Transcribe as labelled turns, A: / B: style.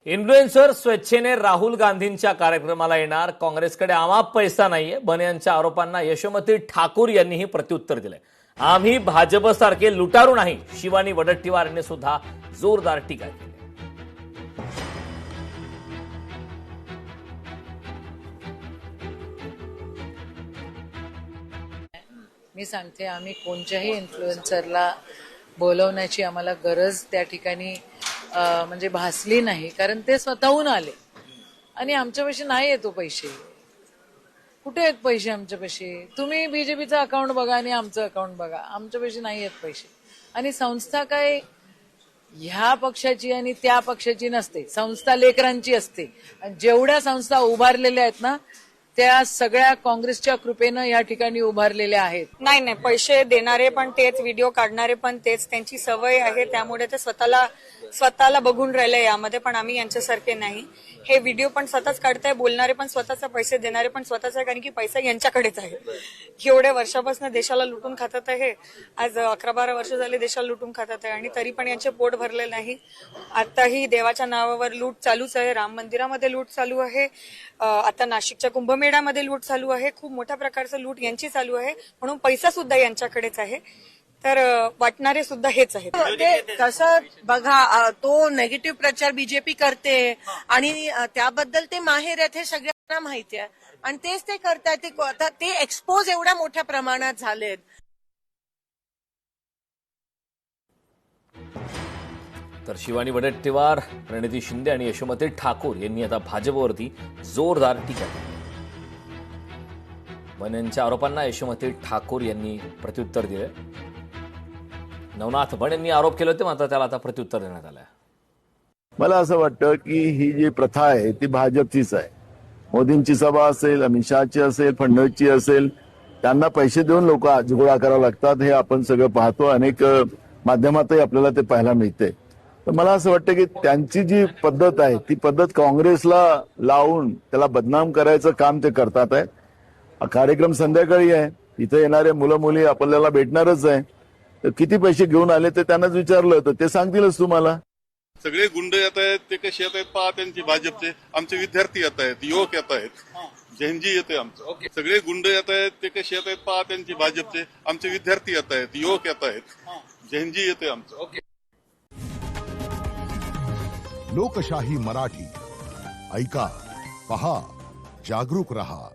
A: Influencer स्वेच्छेने राहुल गांधींच्या कार्यक्रमाला येणार, काँग्रेसकडे अमाप पैसा नाहीये. बने यांच्या आरोपांना यशोमती ठाकूर यांनीही प्रत्युत्तर दिलंय. आम्ही भाजपसारखे लुटारू नाही, शिवानी वडट्टीवार यांनी सुद्धा जोरदार टीका केली.
B: मी सांगते, आम्ही कोणत्याही इन्फ्लुएन्सरला बोलवण्याची आम्हाला गरज त्या ठिकाणी म्हणजे भासली नाही, कारण ते स्वतःहून आले आणि आमच्यापाशी नाही येतो पैसे. कुठे आहेत पैसे आमच्यापाशी? तुम्ही बीजेपीचं अकाउंट बघा आणि आमचं अकाउंट बघा, आमच्यापाशी नाही येत पैसे. आणि संस्था काय ह्या पक्षाची आणि त्या पक्षाची नसते, संस्था लेकरांची असते. आणि जेवढ्या संस्था उभारलेल्या आहेत ना, त्या सगळ्या काँग्रेसच्या कृपेनं या ठिकाणी उभारलेल्या आहेत.
C: नाही, पैसे देणारे पण तेच, व्हिडिओ काढणारे पण तेच, त्यांची सवय आहे, त्यामुळे ते स्वतःला बघून राहिले यामध्ये. पण आम्ही यांच्यासारखे नाही. हे व्हिडिओ पण स्वतःच काढताय, बोलणारे पण स्वतःचा, पैसे देणारे पण स्वतःच आहे, कारण की पैसा यांच्याकडेच आहे. एवढ्या वर्षापासून देशाला लुटून खातात आहे. आज 11-12 वर्ष झाले देशाला लुटून खातात आहे आणि तरी पण यांचे पोट भरले नाही. आताही देवाच्या नावावर लूट चालूच आहे, राम मंदिरामध्ये लूट चालू आहे, आता नाशिकच्या कुंभमेळ्यामध्ये लूट चालू आहे. खूप मोठ्या प्रकारचं लूट यांची चालू आहे, म्हणून पैसा सुद्धा यांच्याकडेच आहे. तर वाटणारे सुद्धा हेच आहेत.
D: ते कसं बघा, तो नेगेटिव्ह प्रचार बीजेपी करते आणि त्याबद्दल ते माहेर आहेत हे सगळ्यांना माहिती आहे आणि तेच ते करतायत. ते एक्सपोज एवढ्या मोठ्या प्रमाणात झालेत.
A: तर शिवानी वडट्टीवार, प्रणिती शिंदे आणि यशोमती ठाकूर यांनी आता भाजपवरती जोरदार टीका केली. बने यांच्या आरोपांना यशोमती ठाकूर यांनी प्रत्युत्तर दिले. नवनाथ बने यांनी आरोप केले होते, मात्र त्याला आता प्रत्युत्तर देण्यात आलं.
E: मला असं वाटतं की ही जी प्रथा आहे ती भाजपचीच आहे. मोदींची सभा असेल, अमित शहाची असेल, फडणवीसची असेल, त्यांना पैसे देऊन लोक गोळा करावं लागतात. हे आपण सगळं पाहतो, अनेक माध्यमातही आपल्याला ते पाहायला मिळते. तर मला असं वाटतं की त्यांची जी पद्धत आहे ती पद्धत काँग्रेसला लावून त्याला बदनाम करायचं काम ते करतात आहे. कार्यक्रम संध्याकाळी आहे, इथे येणारे मुलं मुली आपल्याला भेटणारच आहे. तर किती पैसे घेऊन आले ते त्यांनाच विचारलं तर ते सांगतीलच तुम्हाला.
F: सगळे गुंड येत आहेत, ते कसे येत आहेत पहा. त्यांची भाजपचे आमचे विद्यार्थी येत आहेत, युवक येत आहेत, जैनजी येते आमचं. सगळे गुंड येत आहेत, ते कसे येत आहेत पहा. त्यांची भाजपचे आमचे विद्यार्थी येत आहेत, युवक येत आहेत, जैनजी येते आमचं.
G: लोकशाही मराठी ऐका, पहा, जागरूक रहा.